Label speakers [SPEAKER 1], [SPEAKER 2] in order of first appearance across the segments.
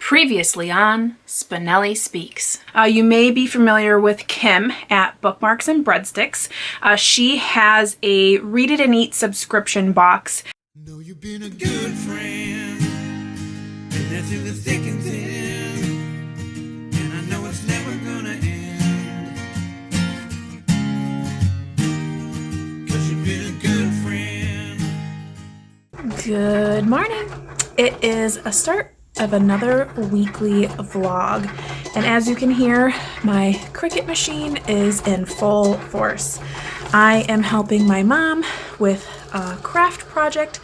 [SPEAKER 1] Previously on Spenelli Speaks.
[SPEAKER 2] You may be familiar with Kim at Bookmarks and Breadsticks. She has a Read It and Eat subscription box.
[SPEAKER 3] Know you've been a good friend, and that's in the thick and thin, and I know it's never gonna end, 'cause you've been a good friend.
[SPEAKER 2] Good morning. It is a start of another weekly vlog, and as you can hear, my Cricut machine is in full force. I am helping my mom with a craft project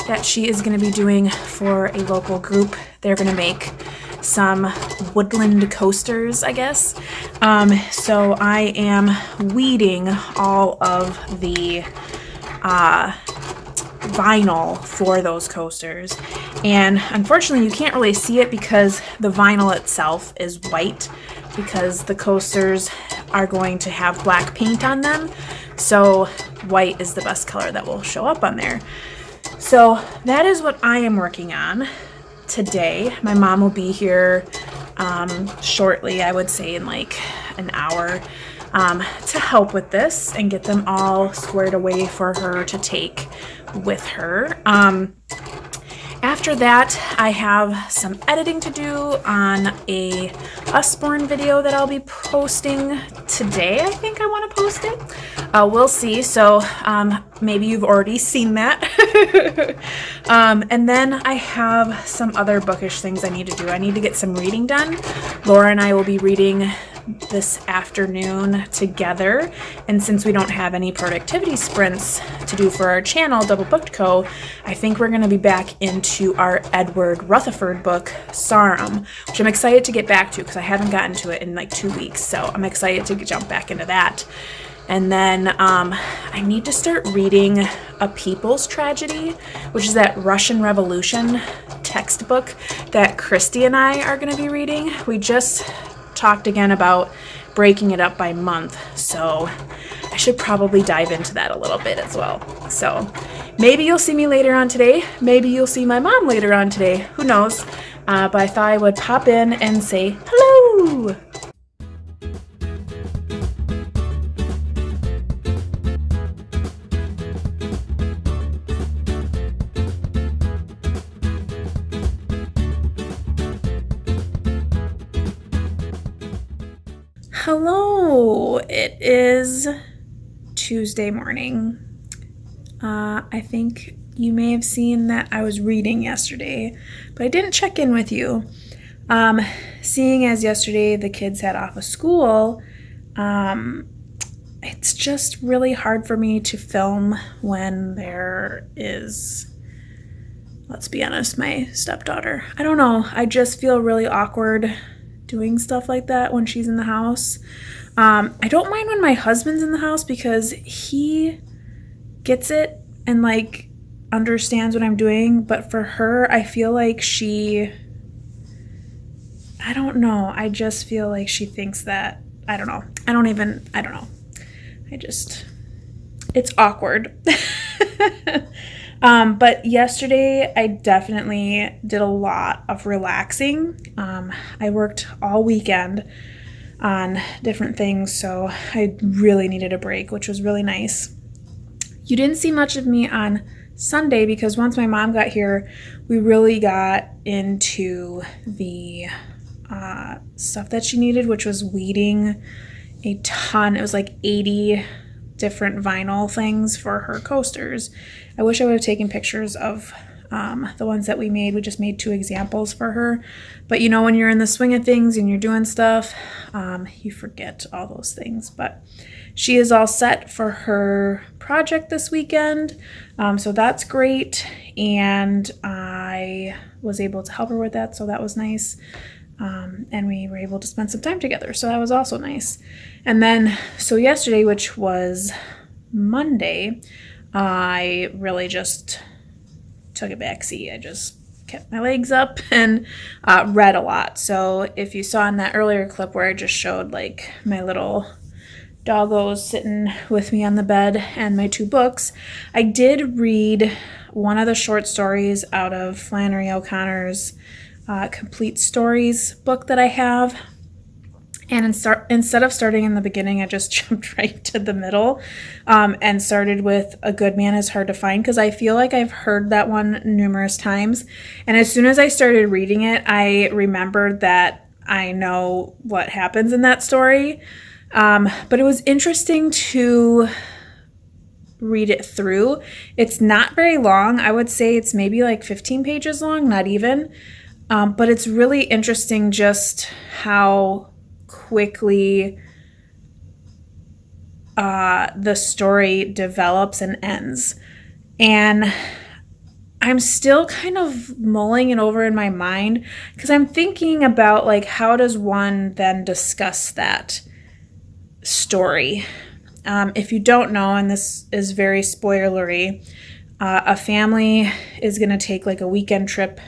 [SPEAKER 2] that she is going to be doing for a local group. They're going to make some woodland coasters, I guess. So I am weeding all of the vinyl for those coasters, and unfortunately you can't really see it because the vinyl itself is white, because the coasters are going to have black paint on them, so white is the best color that will show up on there. So that is what I am working on today. My mom will be here shortly, I would say in like an hour, to help with this and get them all squared away for her to take with her. After that, I have some editing to do on a Usborne video that I'll be posting today. I think I want to post it. We'll see. So maybe you've already seen that. And then I have some other bookish things I need to do. I need to get some reading done. Laura and I will be reading this afternoon together, and since we don't have any productivity sprints to do for our channel, DoubleBookedCo, I think we're going to be back into our Edward Rutherford book, Sarum, which I'm excited to get back to because I haven't gotten to it in like 2 weeks, so I'm excited to jump back into that. And then I need to start reading A People's Tragedy, which is that Russian Revolution textbook that Christy and I are going to be reading. We just talked again about breaking it up by month, so I should probably dive into that a little bit as well. So maybe you'll see me later on today, maybe you'll see my mom later on today, who knows, but I thought I would pop in and say hello. Hello, it is Tuesday morning. I think you may have seen that I was reading yesterday, but I didn't check in with you. Seeing as yesterday the kids had off of school, it's just really hard for me to film when there is, let's be honest, my stepdaughter. I don't know, I just feel really awkward doing stuff like that when she's in the house. I don't mind when my husband's in the house because he gets it and like understands what I'm doing, but for her, I feel like I don't know, I just feel like she thinks that, I don't know, it's awkward. But yesterday I definitely did a lot of relaxing. I worked all weekend on different things, so I really needed a break, which was really nice. You didn't see much of me on Sunday because once my mom got here, we really got into the stuff that she needed, which was weeding a ton. It was like 80 different vinyl things for her coasters. I wish I would have taken pictures of the ones that we made. We just made 2 examples for her. But you know, when you're in the swing of things and you're doing stuff, you forget all those things. But she is all set for her project this weekend. So that's great. And I was able to help her with that. So that was nice. And we were able to spend some time together. So that was also nice. And then, so yesterday, which was Monday, I really just took a backseat. I just kept my legs up and read a lot. So if you saw in that earlier clip where I just showed like my little doggos sitting with me on the bed and my 2 books, I did read one of the short stories out of Flannery O'Connor's complete stories book that I have. And instead of starting in the beginning, I just jumped right to the middle and started with A Good Man is Hard to Find, because I feel like I've heard that one numerous times. And as soon as I started reading it, I remembered that I know what happens in that story. But it was interesting to read it through. It's not very long. I would say it's maybe like 15 pages long, not even. But it's really interesting just how quickly the story develops and ends. And I'm still kind of mulling it over in my mind, because I'm thinking about, like, how does one then discuss that story? If you don't know, and this is very spoilery, a family is going to take like a weekend trip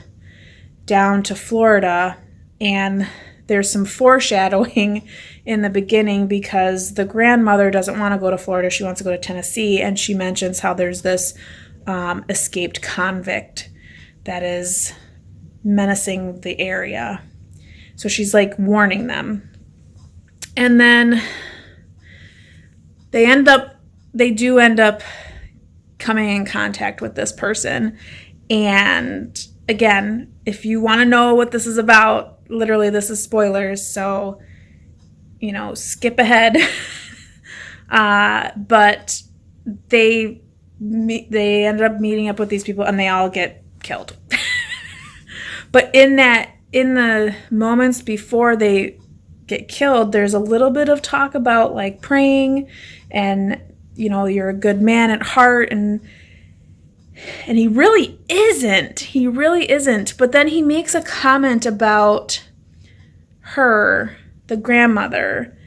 [SPEAKER 2] down to Florida, and there's some foreshadowing in the beginning because the grandmother doesn't want to go to Florida. She wants to go to Tennessee, and she mentions how there's this escaped convict that is menacing the area. So she's like warning them. And then they do end up coming in contact with this person. And again, if you want to know what this is about, literally this is spoilers, so, skip ahead. But they ended up meeting up with these people, and they all get killed. But in the moments before they get killed, there's a little bit of talk about like praying, and you're a good man at heart, and he really isn't. But then he makes a comment about her, the grandmother,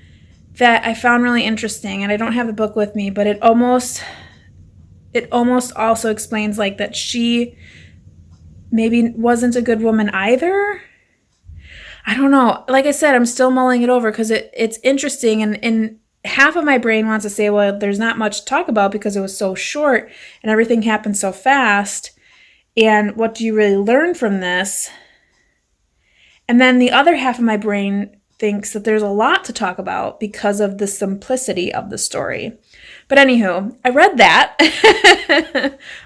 [SPEAKER 2] that I found really interesting. And I don't have the book with me, but it almost also explains like that she maybe wasn't a good woman either. I don't know. Like I said, I'm still mulling it over because it's interesting, and half of my brain wants to say, well, there's not much to talk about because it was so short and everything happened so fast. And what do you really learn from this? And then the other half of my brain thinks that there's a lot to talk about because of the simplicity of the story. But anywho, I read that.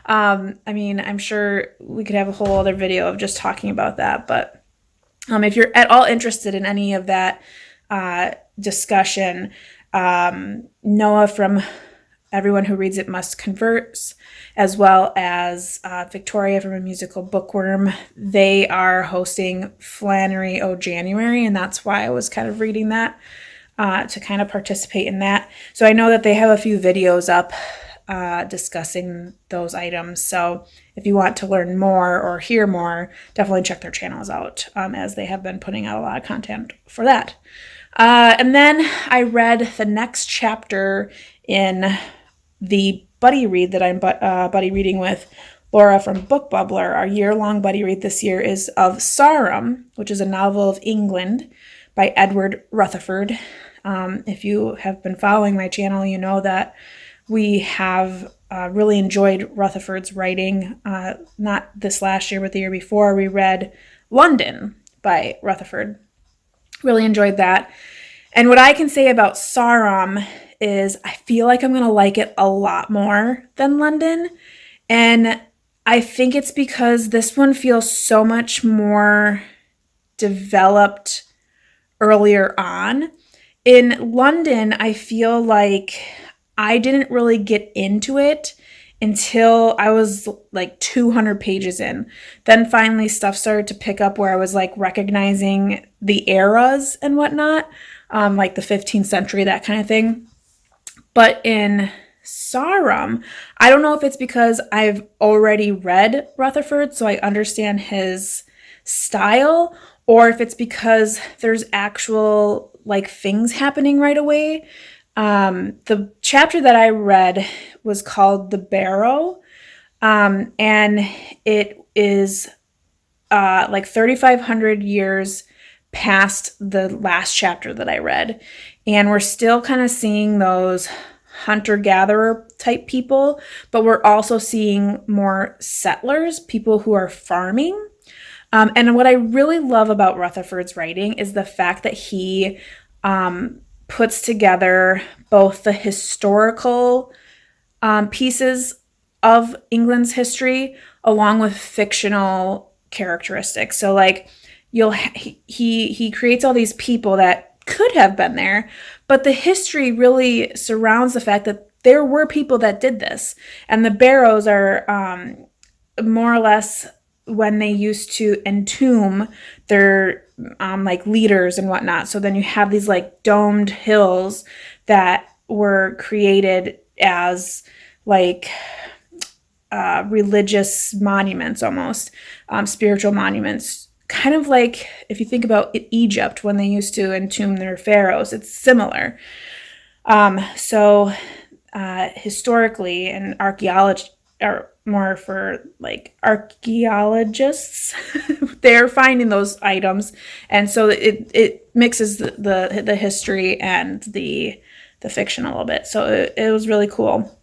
[SPEAKER 2] I'm sure we could have a whole other video of just talking about that. But if you're at all interested in any of that discussion, Noah from Everyone Who Reads It Must Converse, as well as Victoria from A Musical Bookworm, they are hosting Flannery O January, and that's why I was kind of reading that to kind of participate in that. So I know that they have a few videos up discussing those items. So if you want to learn more or hear more, definitely check their channels out, as they have been putting out a lot of content for that. And then I read the next chapter in the buddy read that I'm buddy reading with Laura from Book Bubbler. Our year-long buddy read this year is of Sarum, which is a novel of England by Edward Rutherford. If you have been following my channel, you know that we have really enjoyed Rutherford's writing. Not this last year, but the year before, we read London by Rutherford. Really enjoyed that. And what I can say about Sarum is I feel like I'm going to like it a lot more than London. And I think it's because this one feels so much more developed earlier on. In London, I feel like I didn't really get into it until I was like 200 pages in. Then finally stuff started to pick up where I was like recognizing the eras and whatnot, like the 15th century, that kind of thing. But in Sarum, I don't know if it's because I've already read Rutherford, so I understand his style, or if it's because there's actual like things happening right away. The chapter that I read was called The Barrow, and it is like 3,500 years past the last chapter that I read. And we're still kind of seeing those hunter-gatherer type people, but we're also seeing more settlers, people who are farming. And what I really love about Rutherford's writing is the fact that he puts together both the historical pieces of England's history along with fictional characteristics. So like he creates all these people that could have been there, but the history really surrounds the fact that there were people that did this. And the barrows are more or less when they used to entomb their like leaders and whatnot. So then you have these like domed hills that were created as like religious monuments, almost spiritual monuments, kind of like if you think about Egypt when they used to entomb their pharaohs. It's similar. So historically, and archaeology, or more for like archaeologists, they're finding those items, and so it mixes the history and the fiction a little bit. So it was really cool.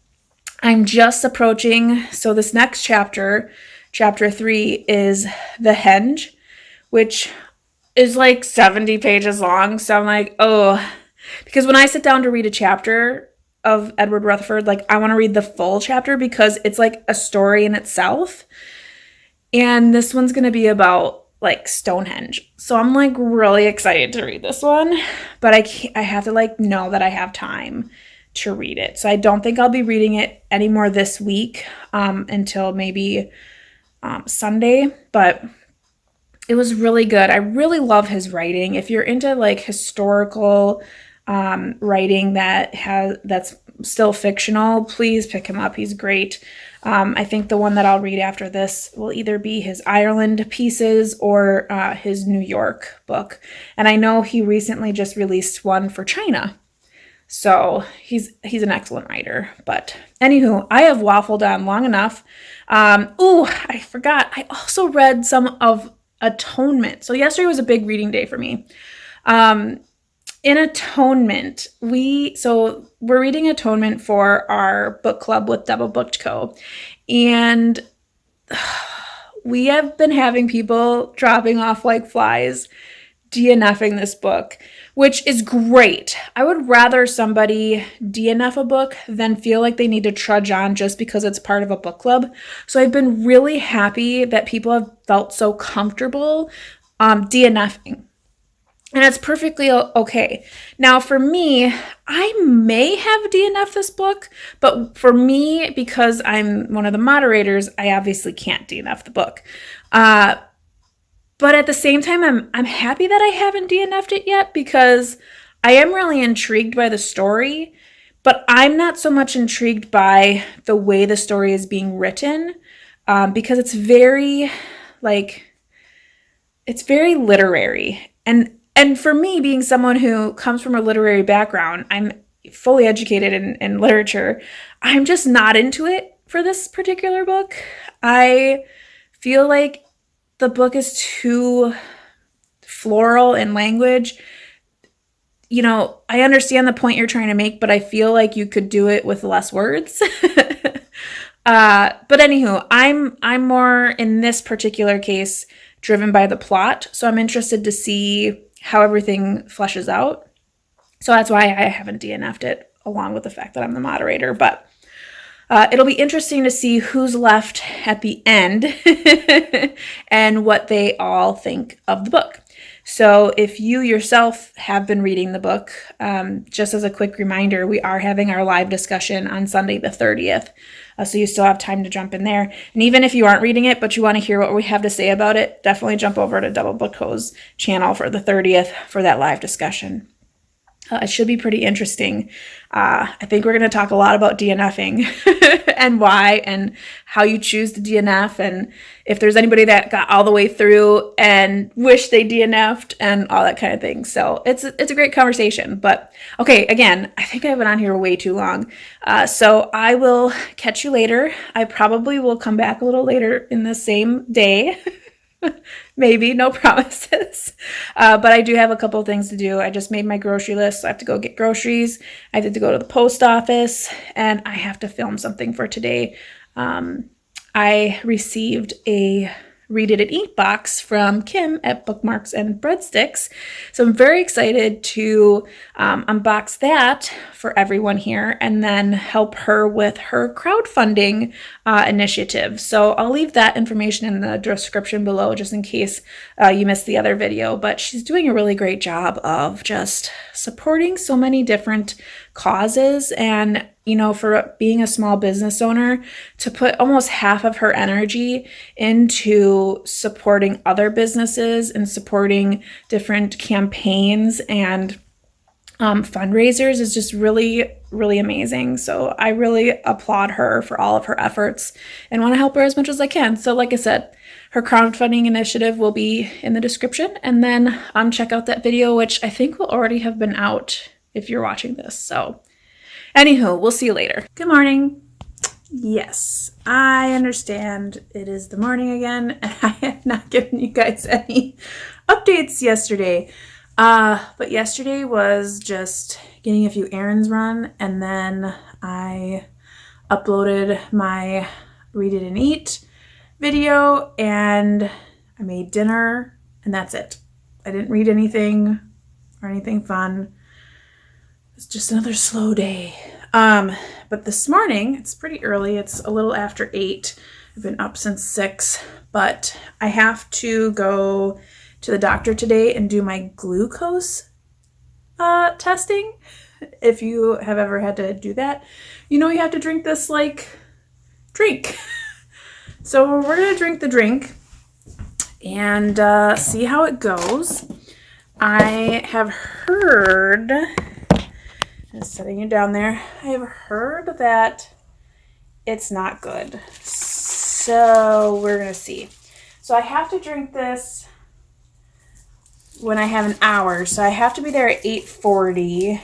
[SPEAKER 2] I'm just approaching, so this next chapter 3, is The Henge, which is like 70 pages long. So I'm like, oh, because when I sit down to read a chapter of Edward Rutherford, like I want to read the full chapter because it's like a story in itself. And this one's going to be about like Stonehenge. So I'm like really excited to read this one, but I have to like know that I have time to read it. So I don't think I'll be reading it anymore this week until maybe Sunday, but it was really good. I really love his writing. If you're into like historical writing that's still fictional, please pick him up. He's great. I think the one that I'll read after this will either be his Ireland pieces or his New York book. And I know he recently just released one for China. So he's an excellent writer. But anywho, I have waffled on long enough. I forgot. I also read some of Atonement. So yesterday was a big reading day for me. In Atonement, we're reading Atonement for our book club with DoubleBookedCo. And we have been having people dropping off like flies, DNFing this book, which is great. I would rather somebody DNF a book than feel like they need to trudge on just because it's part of a book club. So I've been really happy that people have felt so comfortable DNFing. And it's perfectly okay. Now for me, I may have DNF'd this book, but for me, because I'm one of the moderators, I obviously can't DNF the book. But at the same time, I'm happy that I haven't DNF'd it yet because I am really intrigued by the story, but I'm not so much intrigued by the way the story is being written because it's very literary. And for me, being someone who comes from a literary background, I'm fully educated in literature. I'm just not into it for this particular book. I feel like the book is too floral in language. You know, I understand the point you're trying to make, but I feel like you could do it with less words. But anywho, I'm more in this particular case driven by the plot. So I'm interested to see how everything fleshes out. So that's why I haven't DNF'd it, along with the fact that I'm the moderator. But it'll be interesting to see who's left at the end and what they all think of the book. So if you yourself have been reading the book, just as a quick reminder, we are having our live discussion on Sunday the 30th. So you still have time to jump in there. And even if you aren't reading it, but you want to hear what we have to say about it, definitely jump over to DoubleBookedCo's channel for the 30th for that live discussion. It should be pretty interesting. I think we're going to talk a lot about DNFing and why and how you choose to DNF and if there's anybody that got all the way through and wish they DNF'd and all that kind of thing. So it's a great conversation. But okay, again, I think I've been on here way too long. So I will catch you later. I probably will come back a little later in the same day. Maybe, no promises. But I do have a couple of things to do. I just made my grocery list. So I have to go get groceries. I have to go to the post office and I have to film something for today. I received a Read It and Eat box from Kim at Bookmarks and Breadsticks. So I'm very excited to unbox that for everyone here and then help her with her crowdfunding initiative. So I'll leave that information in the description below just in case you missed the other video. But she's doing a really great job of just supporting so many different causes, and for being a small business owner, to put almost half of her energy into supporting other businesses and supporting different campaigns and fundraisers is just really, really amazing. So I really applaud her for all of her efforts and want to help her as much as I can. So like I said, her crowdfunding initiative will be in the description, and then check out that video, which I think will already have been out if you're watching this. So anywho, we'll see you later. Good morning. Yes, I understand it is the morning again, and I have not given you guys any updates yesterday. But yesterday was just getting a few errands run, and then I uploaded my Read It and Eat video, and I made dinner, and that's it. I didn't read anything or anything fun. It's just another slow day. But this morning, it's pretty early. It's a little after 8. I've been up since 6, but I have to go to the doctor today and do my glucose testing. If you have ever had to do that, you have to drink this drink. So we're going to drink the drink and see how it goes. I have heard... Just setting you down there. I have heard that it's not good. So we're going to see. So I have to drink this when I have an hour. So I have to be there at 8:40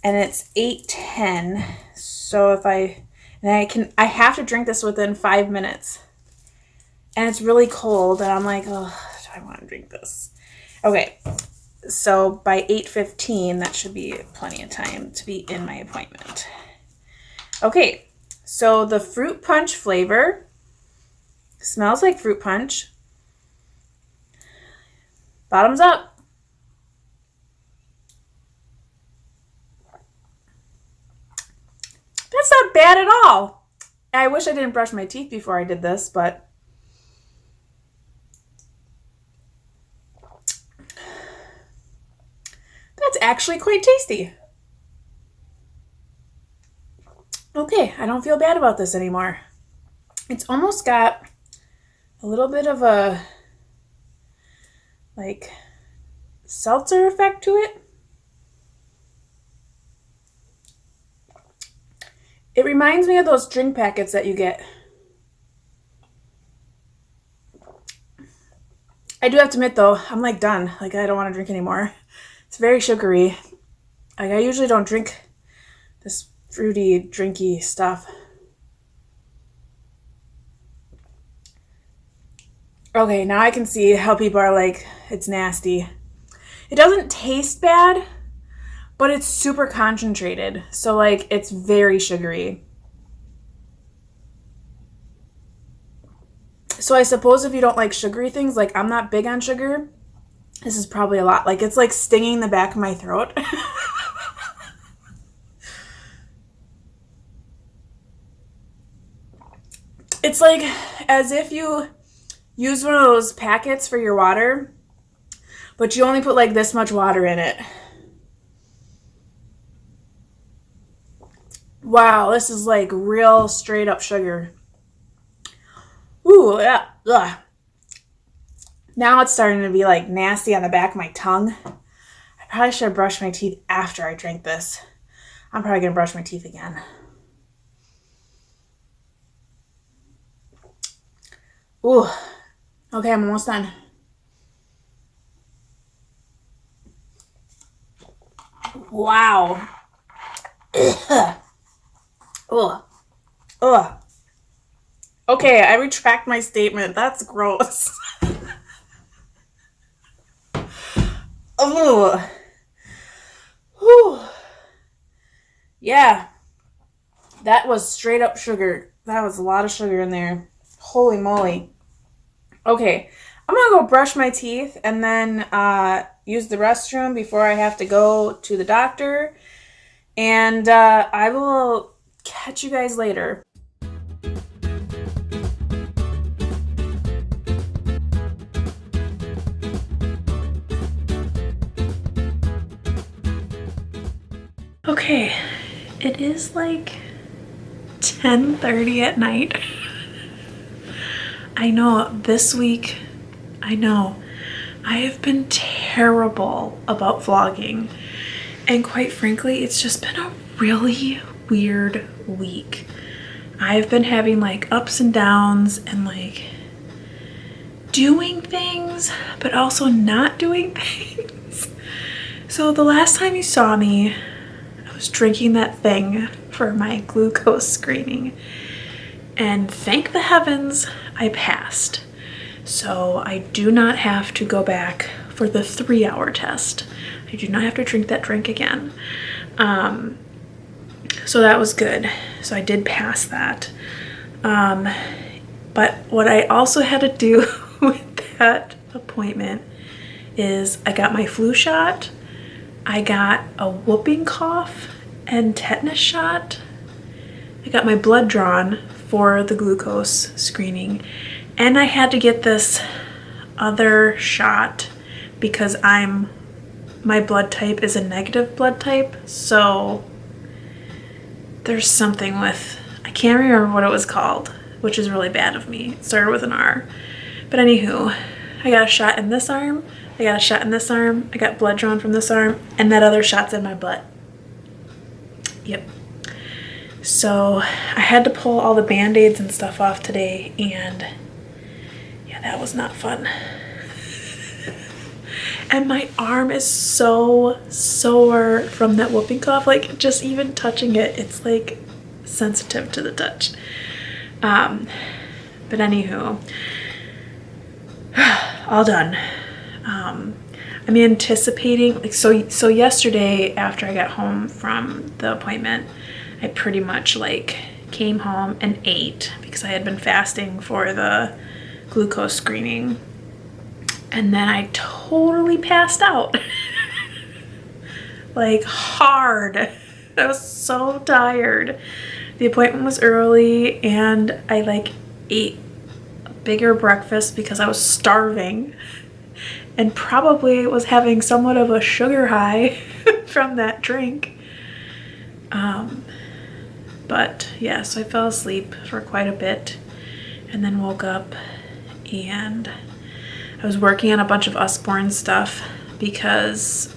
[SPEAKER 2] and it's 8:10. So I have to drink this within 5 minutes. And it's really cold and I'm like, oh, do I want to drink this? Okay. So by 8:15, that should be plenty of time to be in my appointment. Okay, so the fruit punch flavor smells like fruit punch. Bottoms up. That's not bad at all. I wish I didn't brush my teeth before I did this, but that's actually quite tasty. Okay, I don't feel bad about this anymore. It's almost got a little bit of a seltzer effect to it. It reminds me of those drink packets that you get. I do have to admit though, I'm done. I don't want to drink anymore. It's very sugary. I usually don't drink this fruity, drinky stuff. Okay, now I can see how people are like, it's nasty. It doesn't taste bad, but it's super concentrated. So it's very sugary. So I suppose if you don't like sugary things, I'm not big on sugar, this is probably a lot. It's stinging the back of my throat. It's as if you use one of those packets for your water, but you only put this much water in it. Wow, this is real straight up sugar. Ooh, yeah. Ugh. Now it's starting to be nasty on the back of my tongue. I probably should have brushed my teeth after I drank this. I'm probably going to brush my teeth again. Ooh. Okay, I'm almost done. Wow. Ugh. Ugh. Ugh. Okay, I retract my statement. That's gross. Oh. Whew. Yeah. That was straight up sugar. That was a lot of sugar in there. Holy moly. Okay, I'm gonna go brush my teeth and then use the restroom before I have to go to the doctor. And I will catch you guys later. Okay, it is like 10:30 at night. I know this week, I have been terrible about vlogging. And quite frankly, it's just been a really weird week. I've been having like ups and downs and like doing things, but also not doing things. So the last time you saw me, I was drinking that thing for my glucose screening. And thank the heavens, I passed. So I do not have to go back for the 3-hour test. I do not have to drink that drink again. So that was good. So I did pass that. But what I also had to do with that appointment is I got my flu shot. I got a whooping cough and tetanus shot. I got my blood drawn for the glucose screening. And I had to get this other shot because my blood type is a negative blood type. So there's something with, I can't remember what it was called, which is really bad of me. It started with an R. But anywho, I got a shot in this arm. I got a shot in this arm. I got blood drawn from this arm. And that other shot's in my butt. Yep. So I had to pull all the band-aids and stuff off today, and yeah, that was not fun. And my arm is so sore from that whooping cough. Like, just even touching it, it's like sensitive to the touch. But anywho, all done. I'm anticipating, like, so yesterday after I got home from the appointment, I pretty much like came home and ate because I had been fasting for the glucose screening. And then I totally passed out. Like, hard. I was so tired. The appointment was early and I like ate a bigger breakfast because I was starving and probably was having somewhat of a sugar high from that drink. But yeah, so I fell asleep for quite a bit and then woke up, and I was working on a bunch of Usborne stuff because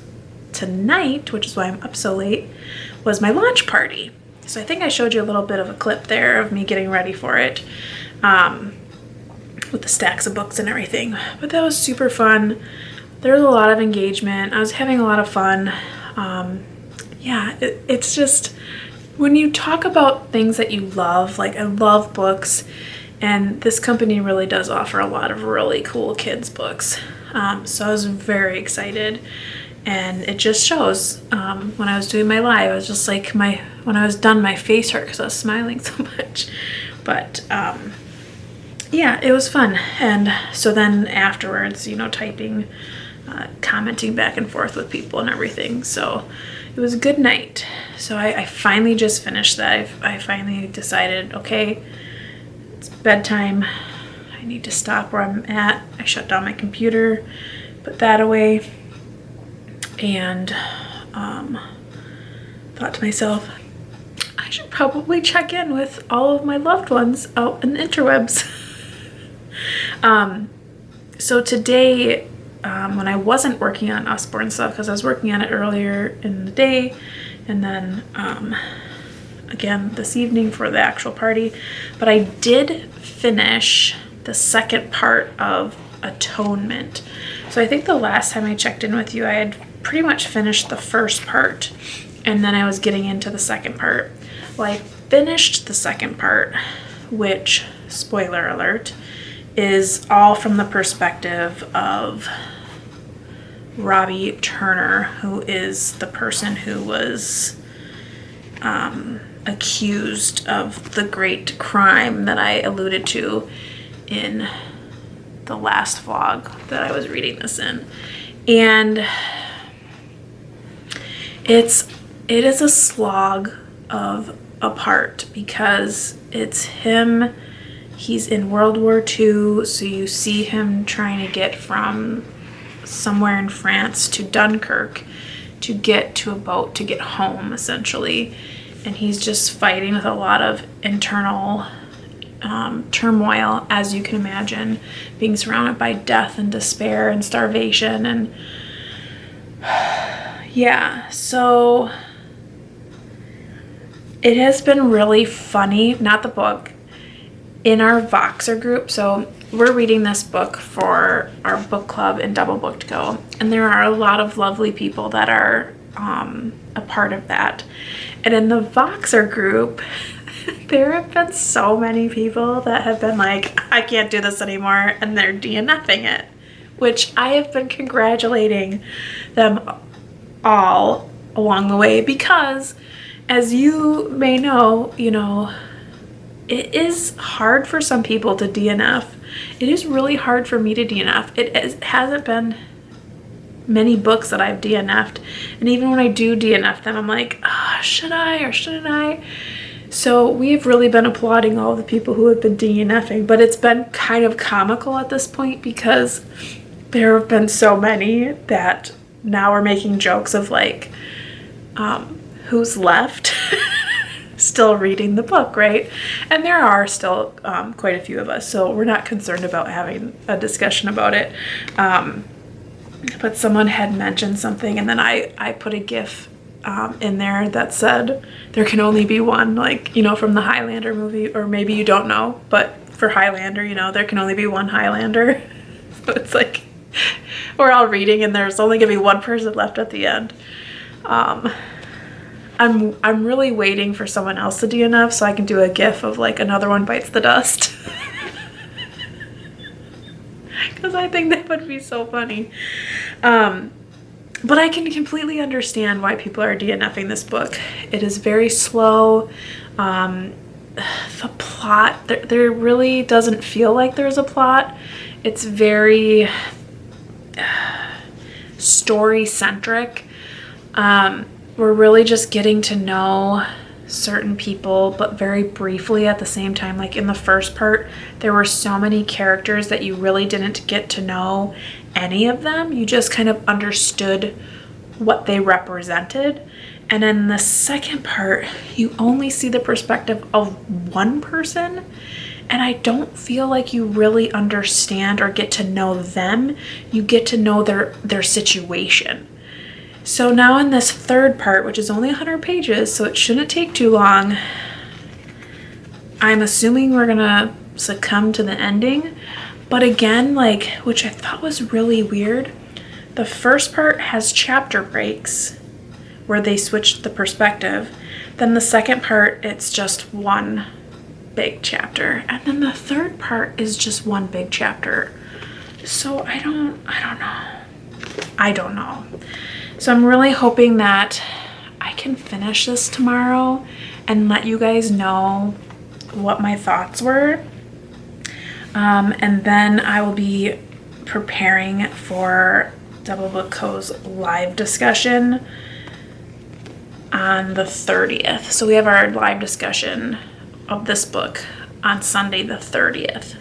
[SPEAKER 2] tonight, which is why I'm up so late, was my launch party. So I think I showed you a little bit of a clip there of me getting ready for it, with the stacks of books and everything. But that was super fun. There was a lot of engagement. I was having a lot of fun. Yeah, it's just, when you talk about things that you love, like I love books, and this company really does offer a lot of really cool kids books. So I was very excited, and it just shows. When I was doing my live, I was just like, when I was done, my face hurt because I was smiling so much. But yeah, it was fun. And so then afterwards, you know, typing, commenting back and forth with people and everything. So it was a good night. So I finally just finished that. I finally decided, okay, it's bedtime. I need to stop where I'm at. I shut down my computer, put that away, and thought to myself, I should probably check in with all of my loved ones out in the interwebs. So today, when I wasn't working on Usborne stuff, because I was working on it earlier in the day, and then again this evening for the actual party, but I did finish the second part of Atonement. So I think the last time I checked in with you, I had pretty much finished the first part, and then I was getting into the second part. Well, I finished the second part, which, spoiler alert, is all from the perspective of Robbie Turner, who is the person who was accused of the great crime that I alluded to in the last vlog that I was reading this in. And it is a slog of a part because it's him. He's in World War II, so you see him trying to get from somewhere in France to Dunkirk to get to a boat to get home, essentially. And he's just fighting with a lot of internal turmoil, as you can imagine, being surrounded by death and despair and starvation. And yeah, so it has been really funny, not the book, in our Voxer group. So we're reading this book for our book club in DoubleBookedCo, and there are a lot of lovely people that are a part of that. And in the Voxer group, there have been so many people that have been like, I can't do this anymore, and they're DNFing it, which I have been congratulating them all along the way, because as you may know, it is hard for some people to DNF. It is really hard for me to DNF. It hasn't been many books that I've DNF'd, and even when I do DNF them, I'm like, should I or shouldn't I? So we've really been applauding all the people who have been DNFing, but it's been kind of comical at this point because there have been so many that now we're making jokes of like, who's left still reading the book, right? And there are still quite a few of us, so we're not concerned about having a discussion about it. But someone had mentioned something, and then I put a GIF in there that said there can only be one, like, from the Highlander movie, or maybe you don't know, but for Highlander, there can only be one Highlander. So it's like we're all reading and there's only gonna be one person left at the end. I'm really waiting for someone else to DNF so I can do a GIF of like another one bites the dust. Because I think that would be so funny. But I can completely understand why people are DNFing this book. It is very slow. The plot, there really doesn't feel like there's a plot. It's very story-centric. We're really just getting to know certain people, but very briefly at the same time. Like in the first part, there were so many characters that you really didn't get to know any of them. You just kind of understood what they represented. And in the second part, you only see the perspective of one person, and I don't feel like you really understand or get to know them. You get to know their situation. So now in this third part, which is only 100 pages, so it shouldn't take too long, I'm assuming we're gonna succumb to the ending. But again, like, which I thought was really weird, the first part has chapter breaks where they switched the perspective. Then the second part, it's just one big chapter. And then the third part is just one big chapter. So I don't know. So I'm really hoping that I can finish this tomorrow and let you guys know what my thoughts were. And then I will be preparing for DoubleBookedCo's live discussion on the 30th. So we have our live discussion of this book on Sunday the 30th.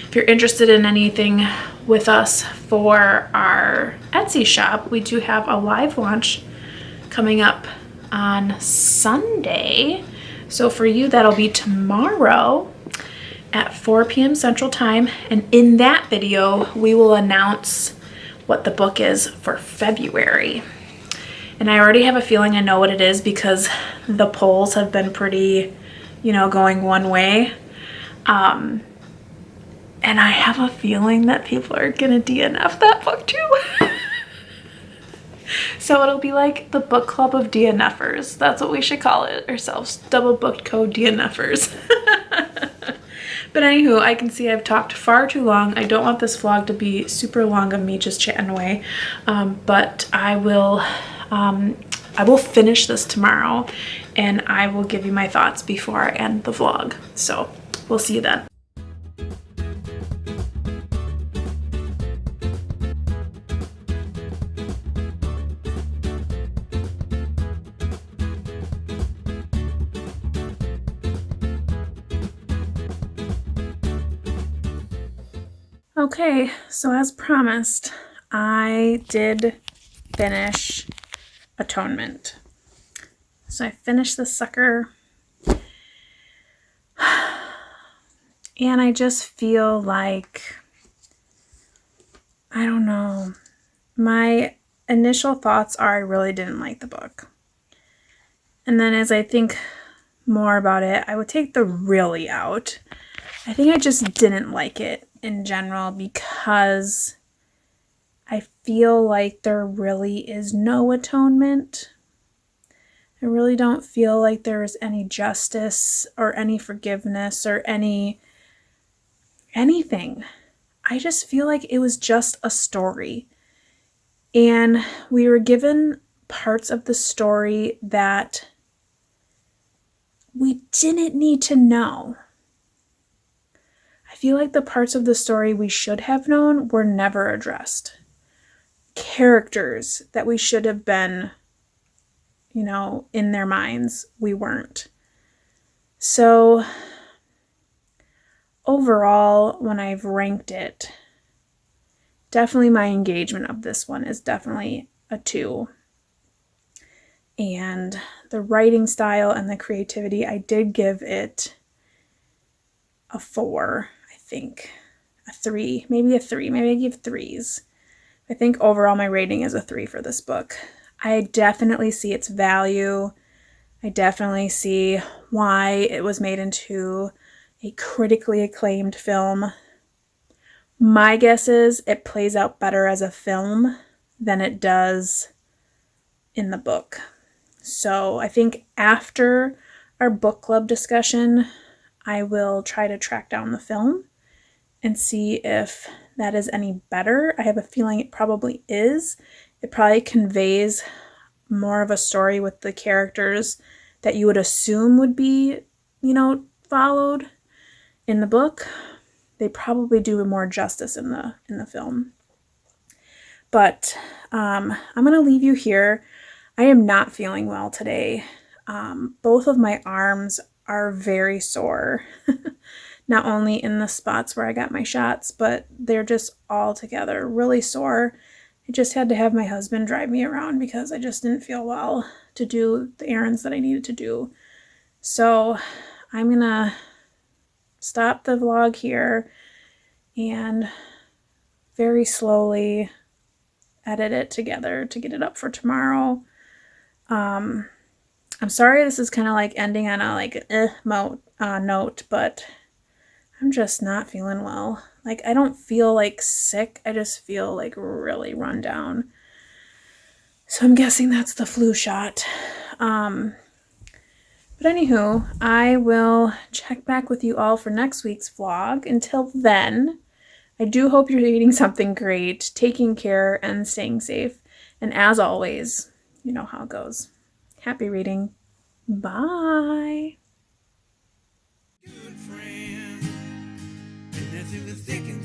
[SPEAKER 2] If you're interested in anything with us for our Etsy shop, we do have a live launch coming up on Sunday. So for you, that'll be tomorrow at 4 p.m. Central Time. And in that video, we will announce what the book is for February. And I already have a feeling I know what it is because the polls have been pretty, going one way. And I have a feeling that people are gonna DNF that book too. So it'll be like the book club of DNFers. That's what we should call it ourselves, DoubleBookedCo DNFers. But anywho, I can see I've talked far too long. I don't want this vlog to be super long of me just chatting away. But I will finish this tomorrow and I will give you my thoughts before I end the vlog. So we'll see you then. Okay, so as promised, I did finish Atonement. So I finished this sucker, and I just feel like, I don't know, my initial thoughts are I really didn't like the book. And then as I think more about it, I would take the really out. I think I just didn't like it in general because I feel like there really is no atonement. I really don't feel like there's any justice or any forgiveness or anything. I just feel like it was just a story. And we were given parts of the story that we didn't need to know. I feel like the parts of the story we should have known were never addressed. Characters that we should have been, in their minds, we weren't. So overall, when I've ranked it, definitely my engagement of this one is definitely a 2. And the writing style and the creativity, I did give it a 4, I think. A 3, maybe a 3. Maybe I give 3s. I think overall my rating is a 3 for this book. I definitely see its value. I definitely see why it was made into a critically acclaimed film. My guess is it plays out better as a film than it does in the book. So I think after our book club discussion, I will try to track down the film and see if that is any better. I have a feeling it probably is. It probably conveys more of a story with the characters that you would assume would be, followed in the book. They probably do more justice in the film. But I'm going to leave you here. I am not feeling well today. Both of my arms are very sore. Not only in the spots where I got my shots, but they're just all together really sore. I just had to have my husband drive me around because I just didn't feel well to do the errands that I needed to do. So I'm going to stop the vlog here and very slowly edit it together to get it up for tomorrow. I'm sorry this is kind of like ending on a note, but I'm just not feeling well. Like, I don't feel like sick. I just feel like really run down. So I'm guessing that's the flu shot. But anywho, I will check back with you all for next week's vlog. Until then, I do hope you're eating something great, taking care, and staying safe. And as always, you know how it goes. Happy reading. Bye.
[SPEAKER 3] Good friend, and that's in the thick and